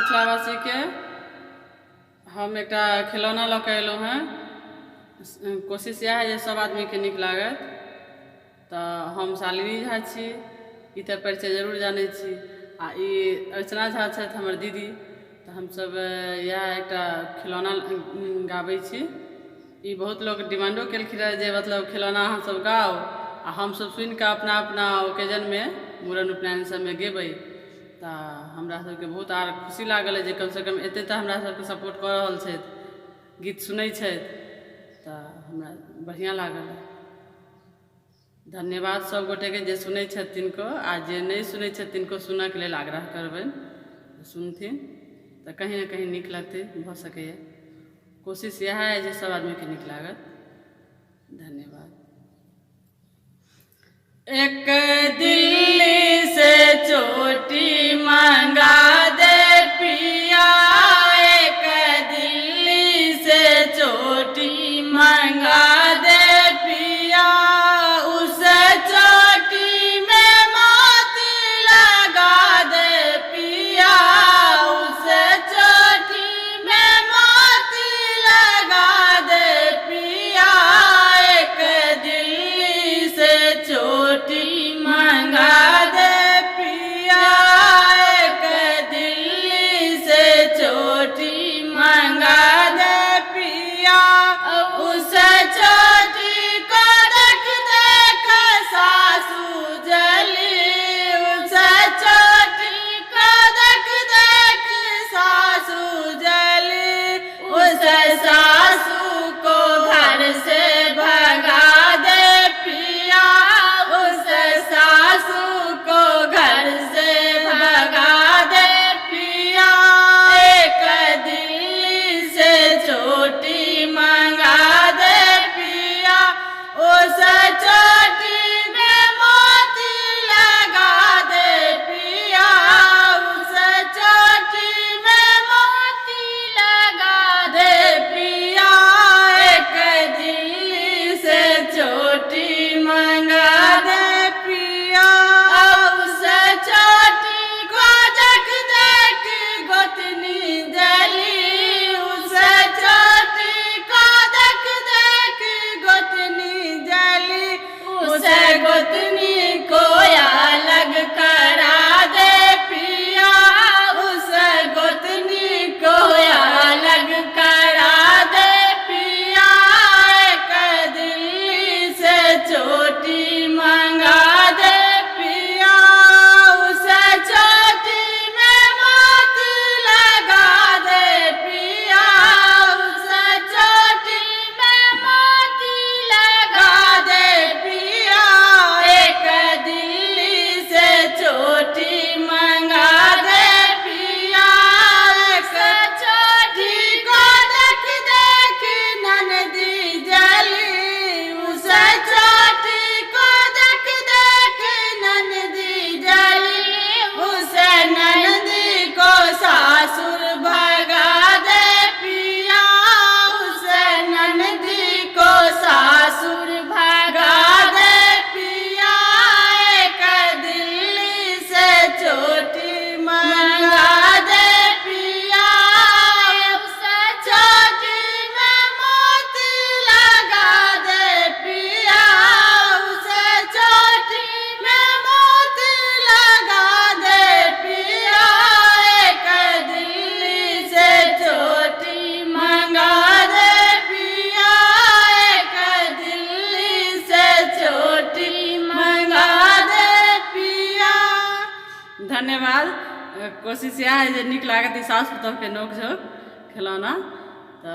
मिथिलावासी के हम एक खिलौना लऽ के अयलहुँ हैं। कोशिश यह है जे सब आदमी के नीक लागत। तो हम शालिनी झा छी, ई तऽ परिचय जरूर जानै छी। आ ई अर्चना झा छथि हमर दीदी। तो हम सब यह एक खिलौना गाबै छी। ई बहुत लोग डिमांडो केलखिन रहे जे मतलब खिलौना अहाँ सब गाओ आ हम सब सुनि के अपना अपना ओकेजन में मूड़न उपनयन सब में गेबै। तो हमरा सबके बहुत आर खुशी लागल है जे कम से कम एते तो हमरा सबके सपोर्ट कर रहल छथि, गीत सुनै छथि। तो हमरा बढ़िया लागल। धन्यवाद सब गोटे के जे सुनै छथि तिनको, आ जे नहीं सुनै छथि तिनको सुनऽ के लेल आग्रह करबनि, सुनथिन तो कहीं ना कहीं नीक लगतै, भऽ सकैए। कोशिश यह है जे सब आदमी के नीक लागत। धन्यवाद। एक दिल्ली से चोटी मंगा दे पिया, एक दिल्ली से चोटी मंगा दे पिया, उस चोटी में मोती लगा दे पिया, उस चोटी में मोती लगा दे पिया, एक दिल्ली से चोटी मंगा दे पिया, एक दिल्ली से चोटी मंगा दे पिया, उस चोटी को देख देख सासू जली, उस चोटी को देख देख सासू जली, उस सासू को घर से भगा दे पिया, उस सासू को घर से भगा दे पिया, एक दिल्ली से चोटी मंगा दे पिया, उस चोटी में मोती लगा दे पिया, उस चोटी में मोती लगा दे पिया, एक दिल्ली से चोटी मंगा दे पिया, उस चोटी को देख देख गोतनी जली, उस चोटी को देख देख गोतनी जली, उस गोतनी को अलग करा दे पिया, उस गोतनी को अलग करा दे पिया, एक दिल्ली से चोटी मंगा दे पिया, उस चोटी में मोती लगा दे पिया, उस चोटी में मोती लगा दे पिया, एक दिल्ली से चोटी मंगा दे पिया, एक चोटी को देख देख ननदी जली, उस चोटी को देख देख ननदी जली, उस ननदी को सासुर भगा दे पिया, उस ननदी को सासुर भगा दे पिया, एक दिल्ली से चोटी मंगा दे पिया, उस चोटी में मोती लगा दे पिया, उस चोटी में मोती लगा दे पिया, एक दिल्ली से चोटी मंगा दे पिया, एक दिल्ली से चोटी मंगा दे पिया। धन्यवाद। कोशिश यह है जे नीक लागत ई सास पुतोह के नोक झोंक खिलौना। तो